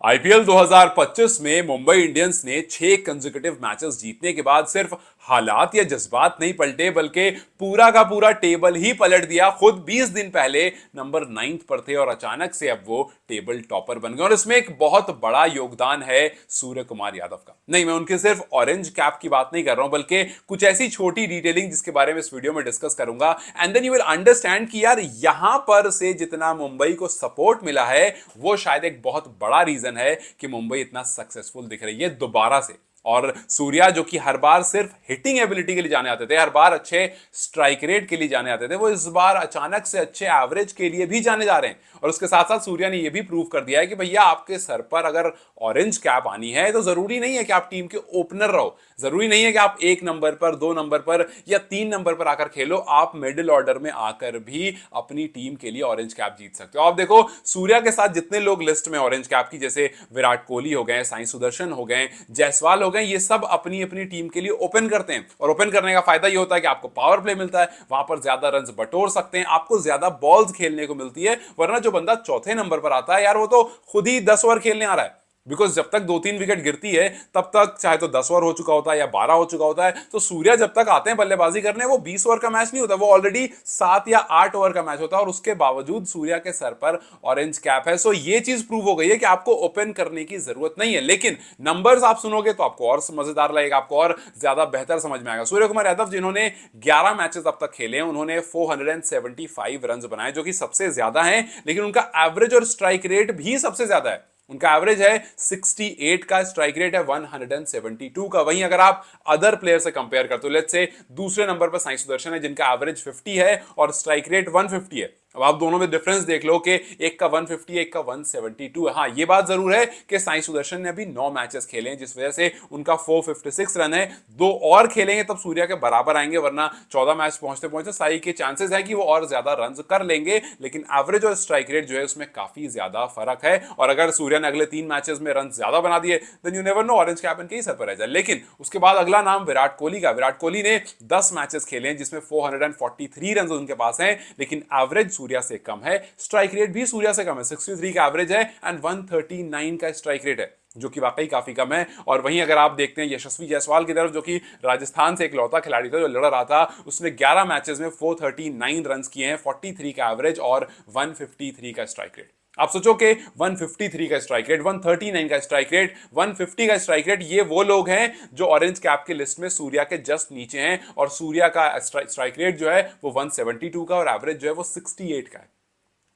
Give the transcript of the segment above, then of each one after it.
IPL 2025 में Mumbai Indians ने 6 consecutive matches जीतने के बाद सिर्फ हालात या जज्बात नहीं पलटे बल्कि पूरा का पूरा टेबल ही पलट दिया। खुद 20 दिन पहले नंबर 9 पर थे और अचानक से अब वो टेबल टॉपर बन गए। और इसमें एक बहुत बड़ा योगदान है सूर्य कुमार यादव का। नहीं, मैं उनके सिर्फ ऑरेंज कैप की बात नहीं कर रहा हूं, बल्कि कुछ ऐसी छोटी डिटेलिंग जिसके बारे में इस वीडियो में डिस्कस करूंगा। And then you will understand कि यार यहां पर से जितना मुंबई को सपोर्ट मिला है वो शायद एक बहुत बड़ा रीजन है कि मुंबई इतना सक्सेसफुल दिख रही है दोबारा से। और सूर्या जो कि हर बार सिर्फ हिटिंग एबिलिटी के लिए जाने आते थे, हर बार अच्छे स्ट्राइक रेट के लिए जाने आते थे, वो इस बार अचानक से अच्छे एवरेज के लिए भी जाने जा रहे हैं। और उसके साथ साथ सूर्या ने यह भी प्रूव कर दिया है कि भैया आपके सर पर अगर ऑरेंज कैप आनी है तो जरूरी नहीं है कि आप टीम के ओपनर रहो, जरूरी नहीं है कि आप 1 नंबर पर, 2 नंबर पर या 3 नंबर पर आकर खेलो। आप मिडिल ऑर्डर में आकर भी अपनी टीम के लिए ऑरेंज कैप जीत सकते हो। आप देखो सूर्या के साथ जितने लोग लिस्ट में ऑरेंज कैप की, जैसे विराट कोहली हो गए, साई सुदर्शन हो गए, जायसवाल हो गए, ये सब अपनी अपनी टीम के लिए ओपन करते हैं। और ओपन करने का फायदा ये होता है कि आपको पावर प्ले मिलता है, वहां पर ज्यादा रन बटोर सकते हैं, आपको ज्यादा बॉल्स खेलने को मिलती है। वरना जो बंदा चौथे नंबर पर आता है यार, वो तो खुद ही 10 ओवर खेलने आ रहा है। बिकॉज जब तक 2-3 विकेट गिरती है तब तक चाहे तो 10 ओवर हो चुका होता है या 12 हो चुका होता है। तो सूर्या जब तक आते हैं बल्लेबाजी करने, वो 20 ओवर का मैच नहीं होता, वो ऑलरेडी 7 या 8 ओवर का मैच होता है। और उसके बावजूद सूर्या के सर पर ऑरेंज कैप है। सो ये चीज प्रूव हो गई है कि आपको ओपन करने की जरूरत नहीं है। लेकिन नंबर्स आप सुनोगे तो आपको और मजेदार लगेगा, आपको और ज्यादा बेहतर समझ में आएगा। सूर्य कुमार यादव जिन्होंने 11 मैचेस अब तक खेले हैं, उन्होंने 475 रन बनाए, जो कि सबसे ज्यादा है। लेकिन उनका एवरेज और स्ट्राइक रेट भी सबसे ज्यादा है। उनका एवरेज है 68 का, स्ट्राइक रेट है 172 का। वहीं अगर आप अदर प्लेयर से कंपेयर करते हो, लेट्स से दूसरे नंबर पर साई सुदर्शन है जिनका एवरेज 50 है और स्ट्राइक रेट 150 है। अब आप दोनों में डिफरेंस देख लो कि एक का 150 एक का 172 है। हाँ, ये बात जरूर है कि साई सुदर्शन ने अभी 9 मैचेस खेले हैं, जिस वजह से उनका 456 रन है। 2 और खेलेंगे तब सूर्या के बराबर आएंगे, वरना 14 मैच पहुंचते पहुंचते साई के चांसेस है कि वो और ज्यादा रन कर लेंगे। लेकिन एवरेज और स्ट्राइक रेट जो है उसमें काफी ज्यादा फर्क है। और अगर सूर्या ने अगले 3 मैचेस में रन ज्यादा बना दिए, then you never know, orange cap इनके ही सर पर रह जाए। लेकिन उसके बाद अगला नाम विराट कोहली का। विराट कोहली ने 10 मैचेस खेले हैं जिसमें 443 रन उनके पास हैं, लेकिन एवरेज सूर्या से कम है, स्ट्राइक रेट भी सूर्या से कम है। 63 का एवरेज है एंड 139 का स्ट्राइक रेट है, जो कि वाकई काफी कम है। और वहीं अगर आप देखते हैं यशस्वी जायसवाल की तरफ, जो कि राजस्थान से एक लौता खिलाड़ी था जो लड़ रहा था, उसने 11 मैचेस में 439 रन किए हैं, 43 का एवरेज और 153 का स्ट्राइक रेट। आप सोचो कि 153 का स्ट्राइक रेट, 139 का स्ट्राइक रेट, 150 का स्ट्राइक रेट, ये वो लोग हैं जो ऑरेंज कैप की लिस्ट में सूर्या के जस्ट नीचे हैं। और सूर्या का स्ट्राइक रेट जो है वो 172 का और एवरेज जो है वो 68 का है।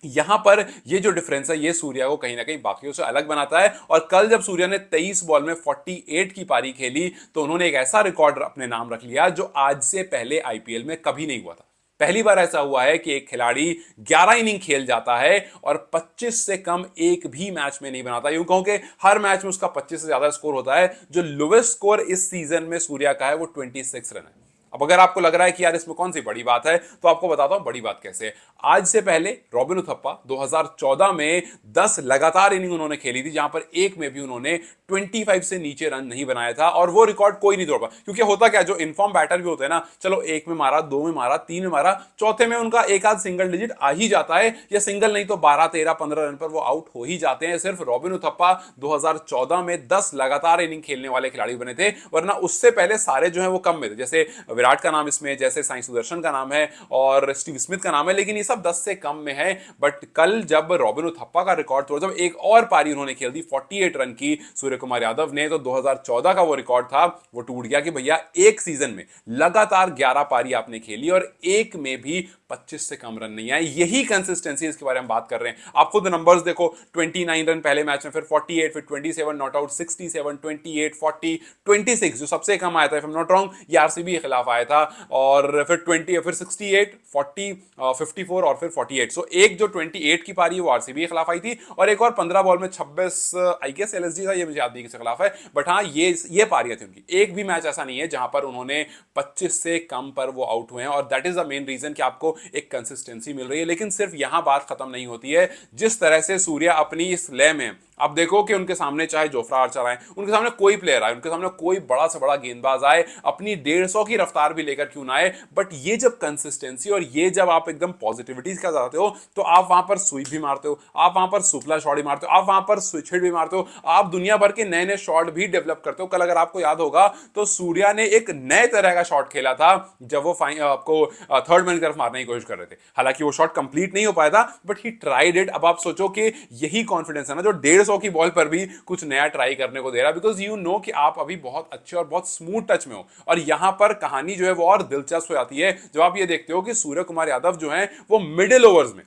यहां पर ये जो डिफरेंस है ये सूर्या को कहीं ना कहीं बाकियों से अलग बनाता है। और कल जब सूर्या ने 23 बॉल में 48 की पारी खेली तो उन्होंने एक ऐसा रिकॉर्ड अपने नाम रख लिया जो आज से पहले आईपीएल में कभी नहीं हुआ था। पहली बार ऐसा हुआ है कि एक खिलाड़ी 11 इनिंग खेल जाता है और 25 से कम एक भी मैच में नहीं बनाता। यूं कहूं कि हर मैच में उसका 25 से ज्यादा स्कोर होता है। जो लोवेस्ट स्कोर इस सीजन में सूर्या का है वो 26 रन है। अब अगर आपको लग रहा है कि यार इसमें कौन सी बड़ी बात है, तो आपको बताता हूं बड़ी बात कैसे है। आज से पहले रॉबिन उथप्पा 2014 में 10 लगातार इनिंग उन्होंने खेली थी, जहां पर एक में भी उन्होंने 25 से नीचे रन नहीं बनाया था। और वो रिकॉर्ड कोई नहीं तोड़ पाया, क्योंकि होता क्या, जो इनफॉर्म बैटर भी होते हैं ना, चलो एक में मारा, 2 में मारा, 3 में मारा, चौथे में उनका एक आध सिंगल डिजिट आ ही जाता है, या सिंगल नहीं तो 12, 13, 15 रन पर वो आउट हो ही जाते हैं। सिर्फ रॉबिन उथप्पा 2014 में 10 लगातार इनिंग खेलने वाले खिलाड़ी बने थे, वरना उससे पहले सारे जो है वो कम में थे। जैसे विराट का नाम इसमें, जैसे साई सुदर्शन का नाम है और स्टीव स्मिथ का नाम है, लेकिन ये सब 10 से कम में है। बट कल जब रॉबिन उथप्पा का रिकॉर्ड तोड़ा, जब एक और पारी उन्होंने खेल दी 48 रन की सूर्य कुमार यादव ने, तो 2014 का वो रिकॉर्ड था वो टूट गया कि भैया एक सीजन में लगातार 11 पारी आपने खेली और एक में भी 25 से कम रन नहीं आए। यही कंसिस्टेंसी, इसके बारे में बात कर रहे हैं। आप खुद नंबर्स देखो, 29 रन पहले मैच में, फिर 48, फिर 27 नॉट आउट, 67, 28, 40, 26 जो सबसे कम आया था if I am not wrong, ये आरसीबी के खिलाफ आया था। और फिर 20, फिर 68, 40, 54 और फिर 48। सो एक जो 28 की पारी है वो आरसीबी के खिलाफ आई थी, और एक और 15 बॉल में 26 आई गेस एलएसजी था, ये मुझे याद नहीं किसके खिलाफ है। बट हाँ, ये पारियां थी उनकी। एक भी मैच ऐसा नहीं है जहां पर उन्होंने 25 से कम पर वो आउट हुए हैं, और that is the main reason कि आपको एक कंसिस्टेंसी मिल रही है। लेकिन सिर्फ यहां बात खत्म नहीं होती है। जिस तरह से सूर्या अपनी इस लय में आप देखो कि उनके सामने चाहे जोफ्रा आर्चर आए, उनके सामने कोई प्लेयर आए, उनके सामने कोई बड़ा से बड़ा गेंदबाज आए, अपनी 150 की रफ्तार भी लेकर क्यों ना आए, बट ये जब कंसिस्टेंसी और ये जब आप एकदम पॉजिटिविटी का जाते हो तो आप वहां पर स्वीप भी मारते हो, आप वहां पर सुपला शॉट भी मारते हो, आप वहां पर स्विच हिट भी मारते हो, आप दुनिया भर के नए नए शॉट भी डेवलप करते हो। कल अगर आपको याद होगा तो सूर्या ने एक नए तरह का शॉट खेला था जब वो आपको थर्ड मैन की तरफ मारने की कोशिश कर रहे थे। हालांकि वो शॉट कंप्लीट नहीं हो पाया था, बट ही ट्राइड इट। अब आप सोचो कि यही कॉन्फिडेंस है ना जो 150 की बॉल पर भी कुछ नया ट्राई करने को दे रहा है, बिकॉज यू नो कि आप अभी बहुत अच्छे और बहुत स्मूथ टच में हो। और यहां पर कहानी जो है वो और दिलचस्प हो जाती है जब आप ये देखते हो कि सूर्य कुमार यादव जो है वो मिडिल ओवर्स में,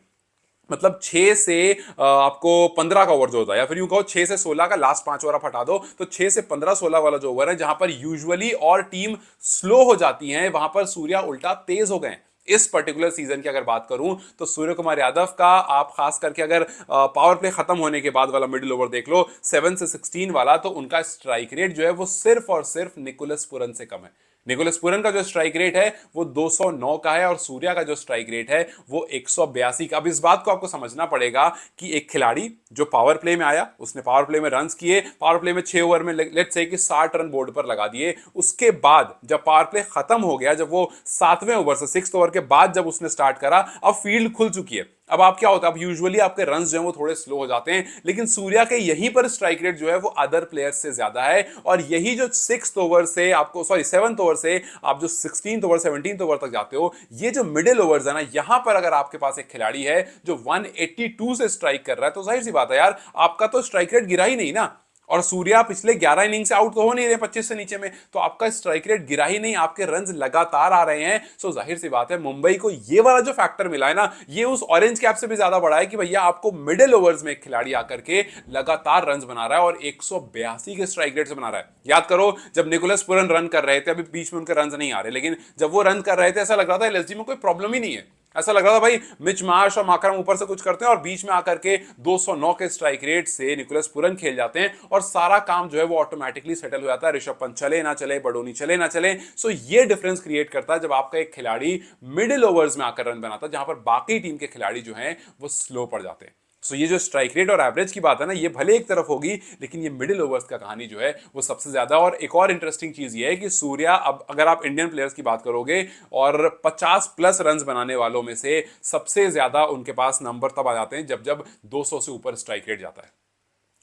मतलब 6 से आपको 15 का ओवर जो होता है, या फिर यूं कहो 6 से 16 का लास्ट 5 ओवर आप हटा दो तो 6 से 15 16 वाला जो ओवर है जहां पर यूजुअली और टीम स्लो हो जाती है, वहां पर सूर्या उल्टा तेज हो गए। इस पर्टिकुलर सीजन की अगर बात करूं तो सूर्य कुमार यादव का आप खास करके अगर पावर प्ले खत्म होने के बाद वाला मिडिल ओवर देख लो 7 से 16 वाला, तो उनका स्ट्राइक रेट जो है वो सिर्फ और सिर्फ निकोलस पुरन से कम है। निकोलस पुरन का जो स्ट्राइक रेट है वो 209 का है और सूर्या का जो स्ट्राइक रेट है वो 182 का। अब इस बात को आपको समझना पड़ेगा कि एक खिलाड़ी जो पावर प्ले में आया, उसने पावर प्ले में रन्स किए, पावर प्ले में 6 ओवर में लेट्स से कि 60 रन बोर्ड पर लगा दिए, उसके बाद जब पावर प्ले खत्म हो गया, जब वो 7वें ओवर से 6 ओवर के बाद जब उसने स्टार्ट करा, अब फील्ड खुल चुकी है। अब आप क्या होता है, अब यूजुअली आपके रन्स जो है वो थोड़े स्लो हो जाते हैं, लेकिन सूर्या के यहीं पर स्ट्राइक रेट जो है वो अदर प्लेयर्स से ज्यादा है। और यही जो 6th ओवर से आपको 7th ओवर से आप जो 16th ओवर 17th ओवर तक जाते हो, ये जो मिडिल ओवर्स है ना, यहां पर अगर आपके पास एक खिलाड़ी है जो 182 से स्ट्राइक कर रहा है तो जाहिर सी बात है यार, आपका तो स्ट्राइक रेट गिरा ही नहीं ना। और सूर्या पिछले 11 इनिंग से आउट तो हो नहीं रहे 25 से नीचे में, तो आपका स्ट्राइक रेट गिरा ही नहीं, आपके रन्स लगातार आ रहे हैं। सो जाहिर सी बात है मुंबई को ये वाला जो फैक्टर मिला है ना, ये उस ऑरेंज कैप से भी ज्यादा बड़ा है कि भैया आपको मिडिल ओवर्स में एक खिलाड़ी आकर के लगातार रन्स बना रहा है और 182 के स्ट्राइक रेट से बना रहा है। याद करो जब निकोलस पुरन रन कर रहे थे, अभी बीच में उनके रन नहीं आ रहे, लेकिन जब वो रन कर रहे थे ऐसा लग रहा था एलएसजी में कोई प्रॉब्लम ही नहीं है। ऐसा लग रहा था भाई मिच मार्श और माकरम ऊपर से कुछ करते हैं और बीच में आकर के 209 के स्ट्राइक रेट से निकोलस पुरन खेल जाते हैं और सारा काम जो है वो ऑटोमेटिकली सेटल हो जाता है। ऋषभ पंत चले ना चले, बडोनी चले ना चले, सो ये डिफरेंस क्रिएट करता है जब आपका एक खिलाड़ी मिडिल ओवर्स में आकर रन बनाता है, जहां पर बाकी टीम के खिलाड़ी जो हैं वो स्लो पड़ जाते हैं। सो ये जो स्ट्राइक रेट और एवरेज की बात है ना, ये भले एक तरफ होगी, लेकिन ये मिडिल ओवर्स का कहानी जो है वो सबसे ज्यादा। और एक और इंटरेस्टिंग चीज ये है कि सूर्या, अब अगर आप इंडियन प्लेयर्स की बात करोगे और 50 प्लस रन बनाने वालों में से सबसे ज्यादा उनके पास नंबर तब आ जाते हैं जब जब 200 से ऊपर स्ट्राइक रेट जाता है।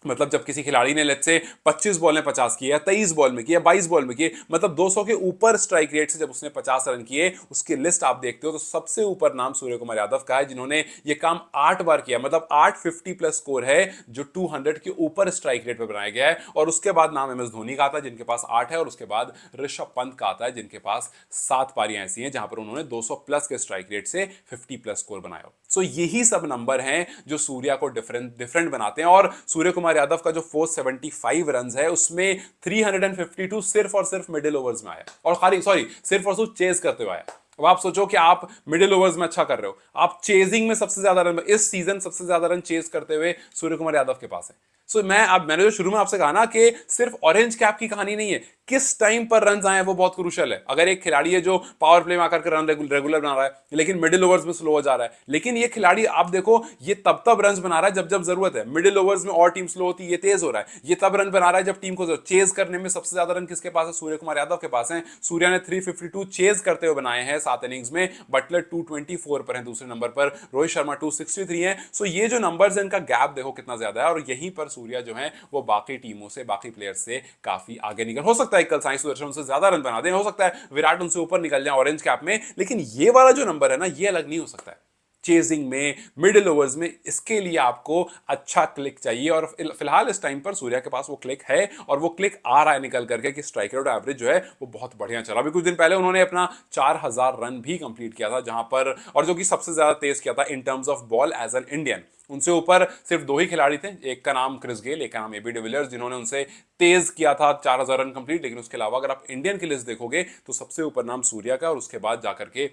मतलब जब किसी खिलाड़ी ने लेट्स से 25 बॉल में 50 किए, या 23 बॉल में किए, 22 बॉल में किए, मतलब 200 के ऊपर स्ट्राइक रेट से जब उसने 50 रन किए, उसकी लिस्ट आप देखते हो तो सबसे ऊपर नाम सूर्य कुमार यादव का है, जिन्होंने ये काम 8 बार किया। मतलब 850 प्लस स्कोर है जो 200 के ऊपर स्ट्राइक रेट पर बनाया गया है। और उसके बाद नाम एम एस धोनी का आता है जिनके पास 8 है, और उसके बाद ऋषभ पंत का आता है जिनके पास 7 पारियां ऐसी हैं जहां पर उन्होंने 200 प्लस के स्ट्राइक रेट से 50 प्लस स्कोर बनाया। सो यही सब नंबर हैं जो सूर्या को डिफरेंट बनाते हैं। और सूर्य कुमार यादव का जो 475 रन है उसमें 352 सिर्फ और सिर्फ मिडिल ओवर्स में आया, और सिर्फ और सिर्फ चेज करते हुए आया। अब आप सोचो कि आप मिडिल ओवर्स में अच्छा कर रहे हो, आप चेजिंग में सबसे ज्यादा रन, इस सीजन सबसे ज्यादा रन चेज करते हुए सूर्य कुमार यादव के पास है। सो मैंने जो शुरू में आपसे कहा ना कि सिर्फ ऑरेंज कैप की कहानी नहीं है, किस टाइम पर रन आए वो बहुत क्रूशियल है। अगर एक खिलाड़ी है जो पावर प्ले में आकर के रन रेगुलर बना रहा है लेकिन मिडिल ओवर्स में स्लो हो जा रहा है, लेकिन ये खिलाड़ी आप देखो ये तब रन बना रहा है जब जब जरूरत है। मिडिल ओवर्स में और टीम स्लो होती है, ये तेज हो रहा है। ये तब रन बना रहा है जब टीम को चेज करने में सबसे ज्यादा रन किसके पास है? सूर्य कुमार यादव के पास है। सूर्या ने 352 चेज करते हुए बनाए हैं 7 इनिंग्स में, बटलर 224 पर है दूसरे नंबर पर, रोहित शर्मा 263 है। सो ये जो नंबर्स है इनका गैप देखो कितना ज्यादा है, और यहीं पर सूर्या जो है वो बाकी टीमों से, बाकी प्लेयर्स से काफी आगे निकल। हो सकता है कल साई सुदर्शन उनसे ज्यादा रन बना दें, हो सकता है विराट उनसे ऊपर निकल जाए ऑरेंज कैप में, लेकिन ये वाला जो नंबर है ना ये अलग नहीं हो सकता है चेजिंग में, मिडिल ओवर्स में। इसके लिए आपको अच्छा क्लिक चाहिए, और फिलहाल इस टाइम पर सूर्या के पास वो क्लिक है, और वो क्लिक आ रहा है निकल करके कि स्ट्राइक रेट एवरेज जो है वो बहुत बढ़िया चला। अभी कुछ दिन पहले उन्होंने अपना 4000 रन भी कंप्लीट किया था, जहां पर, और जो कि सबसे ज्यादा तेज किया था in terms of ball as an Indian. उनसे ऊपर सिर्फ 2 ही खिलाड़ी थे, एक का नाम क्रिस गेल, एक का नाम एबी डिविलियर्स, जिन्होंने उनसे तेज किया था 4000 रन कंप्लीट। लेकिन उसके अलावा अगर आप इंडियन की लिस्ट देखोगे तो सबसे ऊपर नाम सूर्या का, और उसके बाद जाकर के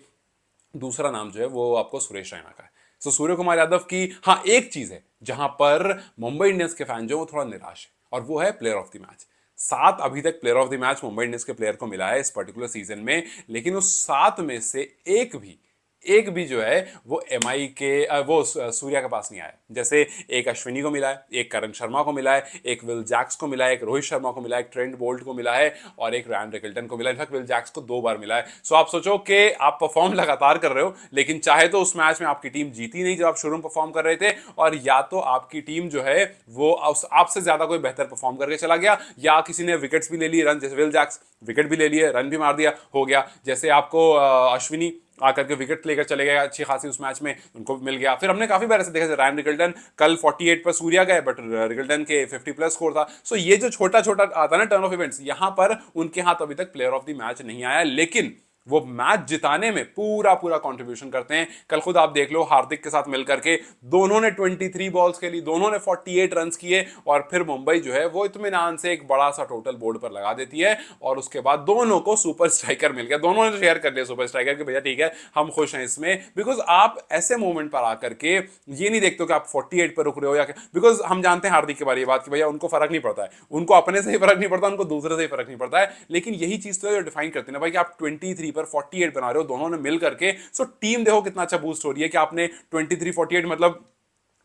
दूसरा नाम जो है वो आपको सुरेश रैना का है। सो सूर्य कुमार यादव की, हाँ, एक चीज है जहां पर मुंबई इंडियंस के फैन जो वो थोड़ा निराश है, और वो है प्लेयर ऑफ द मैच। 7 अभी तक player of the match Mumbai Indians के प्लेयर को मिला है इस पर्टिकुलर सीजन में, लेकिन उस 7 में से एक भी एक भी जो है वो एमआई के सूर्या के पास नहीं आया। जैसे एक अश्विनी को मिला है, एक करण शर्मा को मिला है, एक विल जैक्स को मिला है, एक रोहित शर्मा को मिला है, एक ट्रेंट बोल्ट को मिला है और एक रैन रिकल्टन को मिला है। इनफैक्ट विल जैक्स को 2 बार मिला है। सो आप सोचो कि आप परफॉर्म लगातार कर रहे हो, लेकिन चाहे तो उस मैच में आपकी टीम जीती नहीं जब आप शुरू में परफॉर्म कर रहे थे, और या तो आपकी टीम जो है वो आपसे ज्यादा कोई बेहतर परफॉर्म करके चला गया, या किसी ने विकेट्स भी ले लिए, रन, जैसे विल जैक्स विकेट भी ले लिए, रन भी मार दिया, हो गया। जैसे आपको अश्विनी आकर के विकेट लेकर चले गए अच्छी खासी उस मैच में, उनको मिल गया। फिर हमने काफी बार ऐसे देखा, रैन रिकल्टन कल 48 पर सूर्या गए, बट रिकल्टन के 50+ स्कोर था। सो ये जो छोटा छोटा आता है ना टर्न ऑफ इवेंट्स, यहां पर उनके हाथ अभी तक प्लेयर ऑफ द मैच नहीं आया, लेकिन वो मैच जिताने में पूरा पूरा कंट्रीब्यूशन करते हैं। कल खुद आप देख लो, हार्दिक के साथ मिलकर के दोनों ने 23 बॉल्स खेली, दोनों ने 48 रन किए, और फिर मुंबई जो है वो इत्मीनान से एक बड़ा सा टोटल बोर्ड पर लगा देती है। और उसके बाद दोनों को सुपर स्ट्राइकर मिल गया, दोनों ने शेयर कर लिया सुपर स्ट्राइकर कि भैया ठीक है हम खुश हैं इसमें। बिकॉज आप ऐसे मोमेंट पर आकर के ये नहीं देखते हो कि आप 48 पर रुक रहे हो, या बिकॉज हम जानते हैं हार्दिक के बारे में बात कि भैया उनको फर्क नहीं पड़ता है, उनको अपने से ही फर्क नहीं पड़ता, उनको दूसरे से ही फर्क नहीं पड़ता है। लेकिन यही चीज तो डिफाइन करती है ना भाई कि आप 23 पर 48 बना रहे हो दोनों ने मिल करके। सो टीम देखो कितना अच्छा बूस्ट हो रही है कि आपने 23-48 मतलब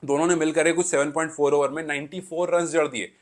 दोनों ने मिलकर कुछ 7.4 ओवर में 94 रन जड़ दिए।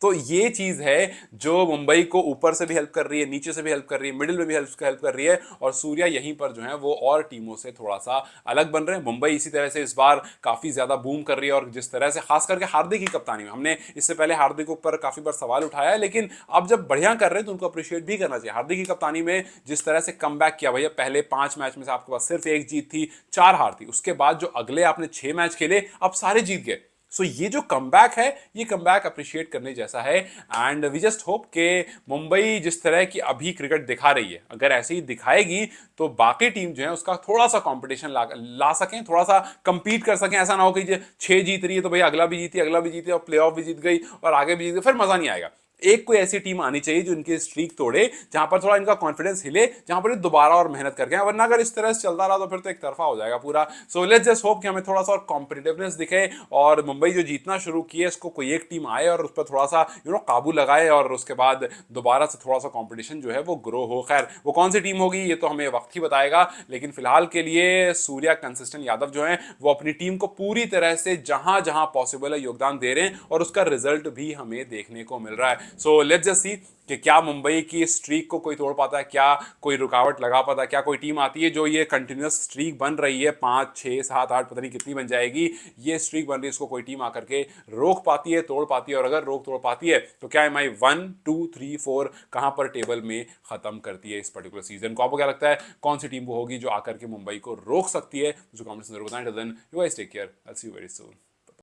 तो ये चीज है जो मुंबई को ऊपर से भी हेल्प कर रही है, नीचे से भी हेल्प कर रही है, मिडिल में भी हेल्प कर रही है, और सूर्या यहीं पर जो है वो और टीमों से थोड़ा सा अलग बन रहे हैं। मुंबई इसी तरह से इस बार काफी ज्यादा बूम कर रही है, और जिस तरह से खास करके हार्दिक की कप्तानी में, हमने इससे पहले हार्दिक के ऊपर काफी बार सवाल उठाया है, लेकिन अब जब बढ़िया कर रहे हैं तो उनको अप्रिशिएट भी करना चाहिए। हार्दिक की कप्तानी में जिस तरह से कम किया भैया, पहले 5 मैच में से आपके पास सिर्फ 1 जीत थी, 4 हार थी, उसके बाद जो अगले आपने 6 मैच खेले आप सारे जीत गए। सो ये जो कमबैक है, ये कमबैक अप्रिशिएट करने जैसा है। एंड वी जस्ट होप कि मुंबई जिस तरह की अभी क्रिकेट दिखा रही है, अगर ऐसे ही दिखाएगी तो बाकी टीम जो है उसका थोड़ा सा कंपटीशन ला सकें, थोड़ा सा कंपीट कर सकें। ऐसा ना हो कि 6 जीत रही है तो भाई अगला भी जीती, अगला भी जीती, और प्ले ऑफ भी जीत गई और आगे भी जीत गई, फिर मजा नहीं आएगा। एक कोई ऐसी टीम आनी चाहिए जो इनकी स्ट्रीक तोड़े, जहां पर थोड़ा इनका कॉन्फिडेंस हिले, जहां पर दोबारा और मेहनत करके, वरना अगर इस तरह से चलता रहा तो फिर तो एक तरफा हो जाएगा पूरा। सो लेट्स जस्ट होप कि हमें थोड़ा सा और कॉम्पिटिटिवनेस दिखे, और मुंबई जो जीतना शुरू की है इसको कोई एक टीम आए और उस पर थोड़ा सा काबू लगाए, और उसके बाद दोबारा से थोड़ा सा कॉम्पिटिशन जो है वो ग्रो हो। खैर वो कौन सी टीम होगी ये तो हमें वक्त ही बताएगा, लेकिन फिलहाल के लिए सूर्या कंसिस्टेंट यादव जो है वो अपनी टीम को पूरी तरह से जहां जहां पॉसिबल है योगदान दे रहे हैं, और उसका रिजल्ट भी हमें देखने को मिल रहा है। सो लेट्स जस्ट सी कि क्या मुंबई की स्ट्रीक को कोई तोड़ पाता है, क्या कोई रुकावट लगा पाता है, क्या कोई टीम आती है जो ये कंटिन्यूअस स्ट्रीक बन रही है 5 6 7 8 पता नहीं कितनी बन जाएगी, ये स्ट्रीक बन रही है, इसको कोई टीम आकर के रोक पाती है, तोड़ पाती है, और अगर रोक तोड़ पाती है तो क्या एम आई 1 2 3 4 कहां पर टेबल में खत्म करती है इस पर्टिकुलर सीजन को। आपको क्या लगता है कौन सी टीम वो होगी जो आकर के मुंबई को रोक सकती है? जो कमेंट्स में जरूर बताएं। Till then you guys take care, I will see you very soon.